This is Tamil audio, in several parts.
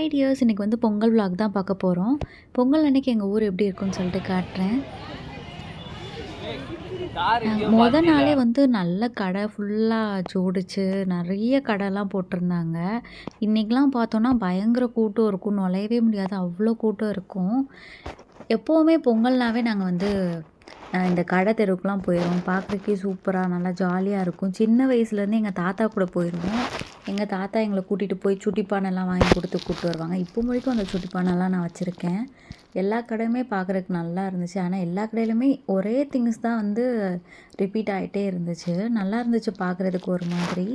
ஹாய் டியர்ஸ், இன்றைக்கி வந்து பொங்கல் விலாக் தான் பார்க்க போகிறோம். பொங்கல் அன்றைக்கி எங்கள் ஊர் எப்படி இருக்குன்னு சொல்லிட்டு காட்டுறேன். நாளே வந்து நல்ல கடை ஃபுல்லாக ஜோடிச்சு நிறைய கடைலாம் போட்டிருந்தாங்க. இன்றைக்கெலாம் பார்த்தோன்னா பயங்கர கூட்டம் இருக்கும், நுழையவே முடியாது, அவ்வளோ கூட்டம் இருக்கும். எப்போவுமே பொங்கல்னாவே நாங்கள் வந்து இந்த கடை தெருவுக்குலாம் போயிடுவோம். பார்க்குறதுக்கே சூப்பராக நல்லா ஜாலியாக இருக்கும். சின்ன வயசுலேருந்து எங்கள் தாத்தா கூட போயிடுவோம். எங்கள் தாத்தா எங்களை கூட்டிகிட்டு போய் சுட்டிப்பானைலாம் வாங்கி கொடுத்து கூப்பிட்டு வருவாங்க. இப்போ வரைக்கும் அந்த சுட்டிப்பானைலாம் நான் வச்சுருக்கேன். எல்லா கடையுமே பார்க்குறதுக்கு நல்லா இருந்துச்சு. ஆனால் எல்லா கடையிலுமே ஒரே திங்ஸ் தான் வந்து ரிப்பீட் ஆகிட்டே இருந்துச்சு. நல்லா இருந்துச்சு பார்க்குறதுக்கு ஒரு மாதிரி.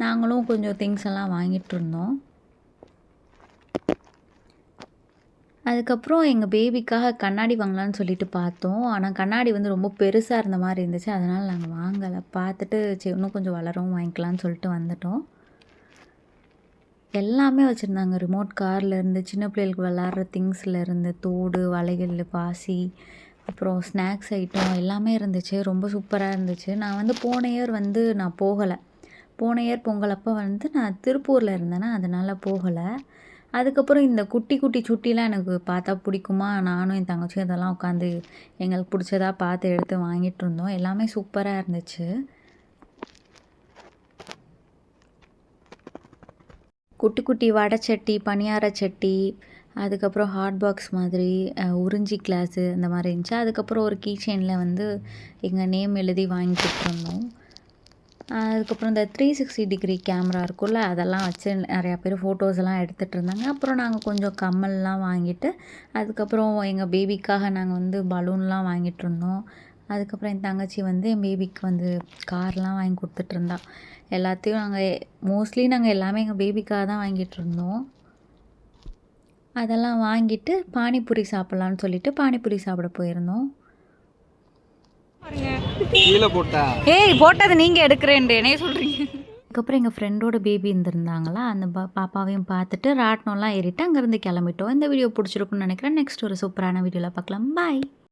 நாங்களும் கொஞ்சம் திங்ஸ் எல்லாம் வாங்கிட்டு இருந்தோம். அதுக்கப்புறம் எங்கள் பேபிக்காக கண்ணாடி வாங்கலான்னு சொல்லிட்டு பார்த்தோம். ஆனால் கண்ணாடி வந்து ரொம்ப பெருசாக இருந்த மாதிரி இருந்துச்சு. அதனால் நாங்கள் வாங்கலை. பார்த்துட்டு சரி இன்னும் கொஞ்சம் வளரவும் வாங்கிக்கலான்னு சொல்லிட்டு வந்துட்டோம். எல்லாமே வச்சுருந்தாங்க. ரிமோட் கார்லேருந்து சின்ன பிள்ளைகளுக்கு விளாட்ற திங்ஸ்லேருந்து தோடு, வளையல், பாசி, அப்புறம் ஸ்நாக்ஸ் ஐட்டம் எல்லாமே இருந்துச்சு. ரொம்ப சூப்பராக இருந்துச்சு. நான் வந்து போன இயர் வந்து நான் போகலை. போன இயர் பொங்கல் அப்போ வந்து நான் திருப்பூரில் இருந்தேன்னா அதனால் போகலை. அதுக்கப்புறம் இந்த குட்டி குட்டி சுட்டிலாம் எனக்கு பார்த்தா பிடிக்குமா, நானும் என் தங்கச்சியும் இதெல்லாம் உட்காந்து எங்களுக்கு பிடிச்சதா பார்த்து எடுத்து வாங்கிட்டு இருந்தோம். எல்லாமே சூப்பராக இருந்துச்சு. குட்டி குட்டி வடை சட்டி, பணியார சட்டி, அதுக்கப்புறம் ஹாட் பாக்ஸ் மாதிரி, உறிஞ்சி கிளாஸு அந்த மாதிரி இருந்துச்சு. அதுக்கப்புறம் ஒரு கீ செயினில் வந்து எங்கள் நேம் எழுதி வாங்கி கொடுத்துருந்தோம். அதுக்கப்புறம் இந்த 360 டிகிரி கேமரா இருக்குல்ல, அதெல்லாம் வச்சு நிறையா பேர் ஃபோட்டோஸ் எல்லாம் எடுத்துகிட்டு இருந்தாங்க. அப்புறம் நாங்கள் கொஞ்சம் கம்மல்லாம் வாங்கிட்டு, அதுக்கப்புறம் எங்கள் பேபிக்காக நாங்கள் வந்து பலூன்லாம் வாங்கிட்டு இருந்தோம். அதுக்கப்புறம் என் தங்கச்சி வந்து என் பேபிக்கு வந்து கார்லாம் வாங்கி கொடுத்துட்ருந்தா. எல்லாத்தையும் மோஸ்ட்லி நாங்கள் எல்லாமே எங்கள் பேபிக்காக தான் வாங்கிட்டு இருந்தோம். அதெல்லாம் வாங்கிட்டு பானிபூரி சாப்பிட்லான்னு சொல்லிட்டு பானிபூரி சாப்பிட போயிருந்தோம். ஏய், போட்டது நீங்கள் எடுக்கிறேன்டே சொல்கிறீங்க. அதுக்கப்புறம் எங்கள் ஃப்ரெண்டோட பேபி இருந்திருந்தாங்களா, அந்த பாப்பாவையும் பார்த்துட்டு ராட்டினம்லாம் ஏறிட்டு அங்கேருந்து கிளம்பிட்டோம். இந்த வீடியோ பிடிச்சிருக்குன்னு நினைக்கிறேன். நெக்ஸ்ட் ஒரு சூப்பரான வீடியோவில் பார்க்கலாம். பாய்.